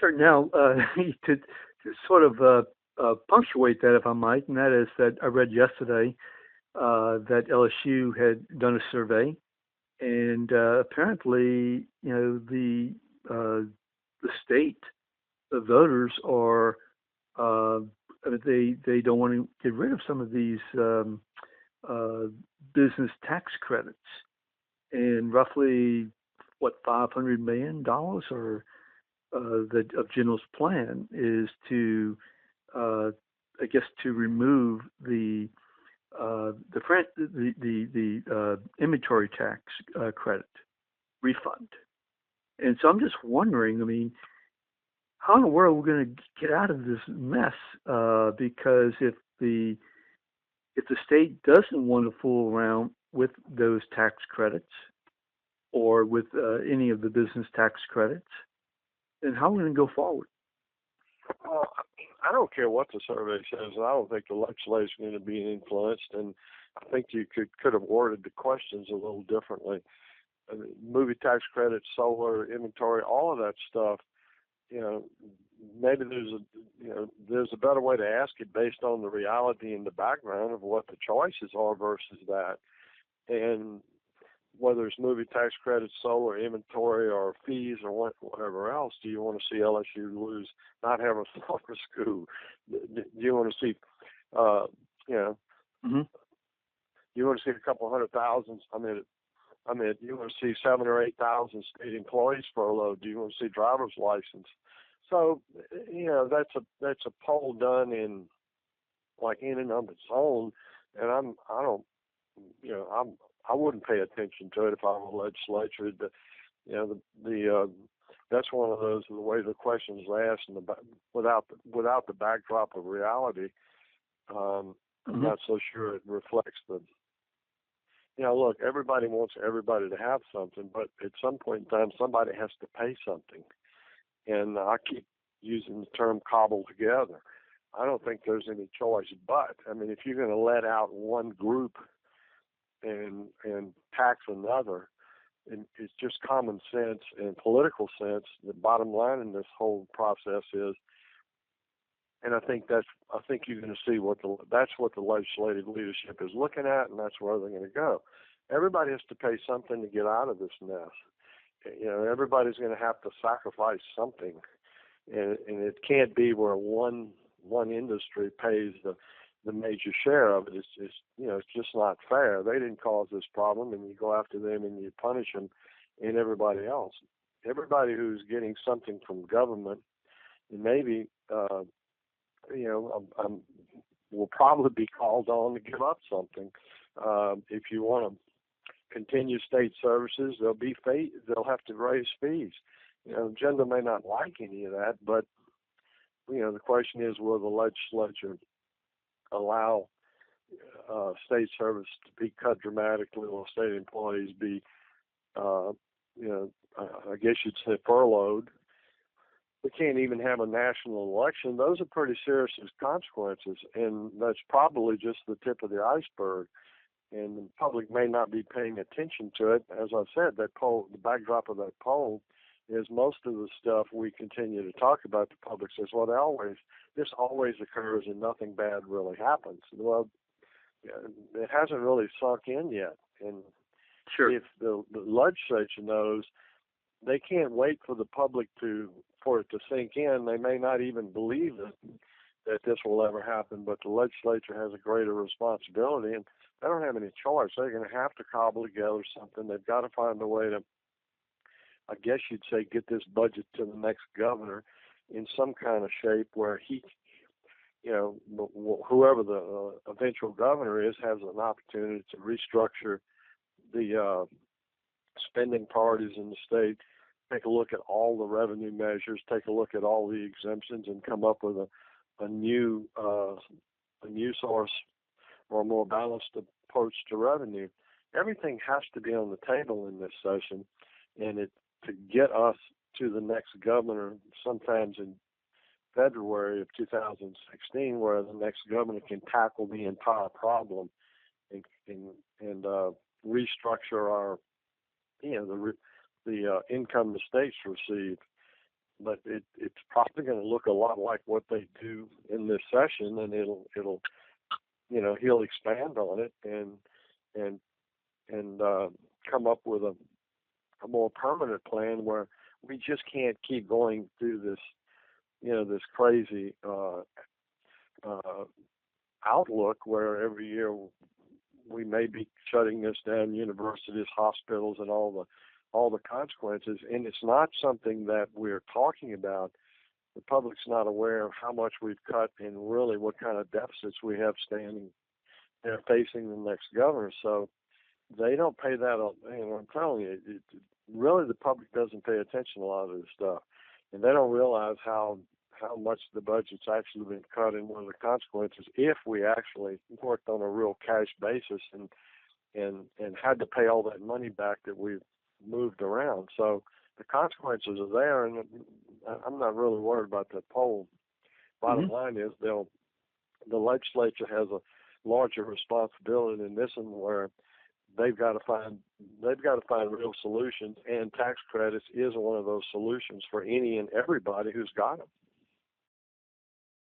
Sure. Now, to sort of punctuate that, if I might, and that is that I read yesterday that LSU had done a survey, and apparently, the state, the voters are they don't want to get rid of some of these uh, business tax credits, and roughly what $500 million or of General's plan is to, uh, I guess, to remove the inventory tax credit refund. And so I'm just wondering, I mean, how in the world are we going to get out of this mess? Because if the state doesn't want to fool around with those tax credits or with any of the business tax credits, then how are we going to go forward? Well, I don't care what the survey says. I don't think the legislature is going to be influenced, and I think you could have worded the questions a little differently. I mean, movie tax credits, solar inventory, all of that stuff. Maybe there's a better way to ask it based on the reality and the background of what the choices are versus that, and whether it's movie tax credits, solar inventory, or fees, or whatever else. Do you want to see LSU lose, not have a soccer school? Do you want to see, Mm-hmm. you want to see a couple 100,000? I mean, you want to see 7,000 or 8,000 state employees furloughed? Do you want to see driver's license? So, that's a poll done in and of its own, and I wouldn't pay attention to it if I were a legislature. That's one of those, the way the questions are asked, and without the backdrop of reality. I'm not so sure it reflects the. Look, everybody wants everybody to have something, but at some point in time, somebody has to pay something. And I keep using the term cobble together. I don't think there's any choice but. I mean, if you're going to let out one group and tax another, and it's just common sense and political sense. The bottom line in this whole process is, and I think you're going to see that's what the legislative leadership is looking at, and that's where they're going to go. Everybody has to pay something to get out of this mess. Everybody's going to have to sacrifice something, and it can't be where one industry pays the major share of it. It's just not fair. They didn't cause this problem, and you go after them and you punish them and everybody else. Everybody who's getting something from government, and maybe will probably be called on to give up something. If you want to continue state services, they'll have to raise fees. Agenda may not like any of that, but the question is, will the legislature allow state service to be cut dramatically, or state employees be, I guess you'd say, furloughed? We can't even have a national election. Those are pretty serious consequences, and that's probably just the tip of the iceberg. And the public may not be paying attention to it. As I said, that poll, the backdrop of that poll, is most of the stuff we continue to talk about. The public says, "Well, this always occurs, and nothing bad really happens." Well, it hasn't really sunk in yet. And sure, if the legislature knows, they can't wait for the public for it to sink in. They may not even believe that this will ever happen, but the legislature has a greater responsibility, and they don't have any choice. They're going to have to cobble together something. They've got to find a way to, I guess you'd say, get this budget to the next governor in some kind of shape where he, whoever the eventual governor is, has an opportunity to restructure the spending priorities in the state, take a look at all the revenue measures, take a look at all the exemptions, and come up with a new source or a more balanced approach to revenue. Everything has to be on the table in this session, and to get us to the next governor sometimes in February of 2016, where the next governor can tackle the entire problem and restructure our, the income the states receive. it's probably going to look a lot like what they do in this session, and it'll he'll expand on it and come up with a more permanent plan where we just can't keep going through this crazy outlook where every year we may be shutting this down, universities, hospitals, and all the consequences. And it's not something that we're talking about. The public's not aware of how much we've cut and really what kind of deficits we have standing there facing the next governor. So they don't pay that. I'm telling you, really the public doesn't pay attention to a lot of this stuff, and they don't realize how much the budget's actually been cut and what are the consequences if we actually worked on a real cash basis and had to pay all that money back that we've moved around. So the consequences are there, and I'm not really worried about the poll. Bottom line is the legislature has a larger responsibility in this one where they've got to find real solutions, and tax credits is one of those solutions for any and everybody who's got them.